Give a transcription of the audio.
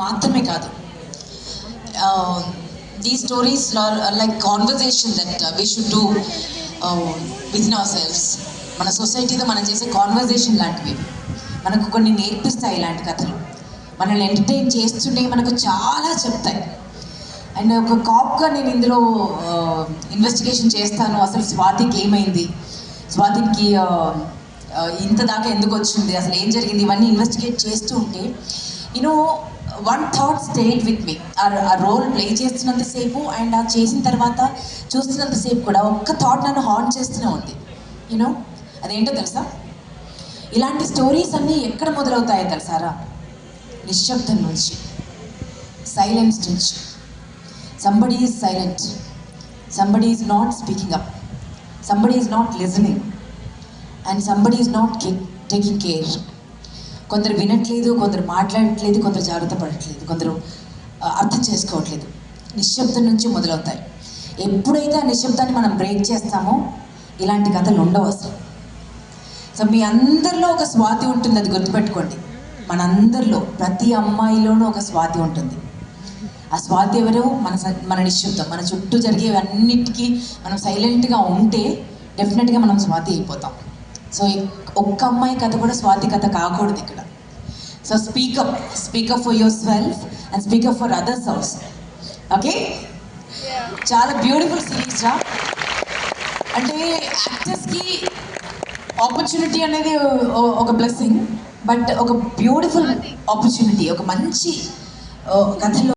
మాత్రమే కాదు, these stories are like conversation that we should do within ourselves. మన సొసైటీతో మనం చేసే కాన్వర్జేషన్ లాంటివి మనకు కొన్ని నేర్పిస్తాయి. ఇలాంటి కథలు మనల్ని ఎంటర్టైన్ చేస్తుంటే మనకు చాలా చెప్తాయి. అండ్ ఒక కాప్గా నేను ఇందులో ఇన్వెస్టిగేషన్ చేస్తాను. అసలు స్వాతికి ఏమైంది, స్వాతికి ఇంత దాకా ఎందుకు వచ్చింది, అసలు ఏం జరిగింది, ఇవన్నీ ఇన్వెస్టిగేట్ చేస్తూ ఉంటే you know one thought stayed with me. ఆ రోల్ ప్లే చేస్తున్నంతసేపు అండ్ ఆ చేసిన తర్వాత చూస్తున్నంతసేపు కూడా ఒక్క థాట్ నన్ను హాంట్ చేస్తూనే ఉంది. యూనో అదేంటో తెలుసా? ఇలాంటి స్టోరీస్ అన్నీ ఎక్కడ మొదలవుతాయో తెలుసారా? నిశ్శబ్దం నుంచి, సైలెన్స్ నుంచి. Somebody is silent, somebody is not speaking up, somebody is not listening and somebody is not taking care. కొందరు వినట్లేదు, కొందరు మాట్లాడట్లేదు, కొందరు జాగ్రత్త పడట్లేదు, కొందరు అర్థం చేసుకోవట్లేదు. నిశ్శబ్దం నుంచి మొదలవుతాయి. ఎప్పుడైతే ఆ నిశ్శబ్దాన్ని మనం బ్రేక్ చేస్తామో ఇలాంటి కథలు ఉండవు అసలు. సో మీ అందరిలో ఒక స్వాతి ఉంటుంది, అది గుర్తుపెట్టుకోండి. మనందరిలో, ప్రతి అమ్మాయిలోనూ ఒక స్వాతి ఉంటుంది. ఆ స్వాతి ఎవరో మన నిశ్శబ్దం. మన చుట్టూ జరిగేవన్నిటికీ మనం సైలెంట్గా ఉంటే డెఫినెట్గా మనం స్వాతి అయిపోతాం. సో ఒక్క అమ్మాయి కథ కూడా స్వాతి కథ కాకూడదు ఇక్కడ. So speak up for your self and speak up for others also. Okay, చాలా బ్యూటిఫుల్ సిరీస్ రా. అంటే యాక్టర్స్కి ఆపర్చునిటీ అనేది ఒక బ్లెస్సింగ్, బట్ ఒక బ్యూటిఫుల్ ఆపర్చునిటీ, ఒక మంచి కథలో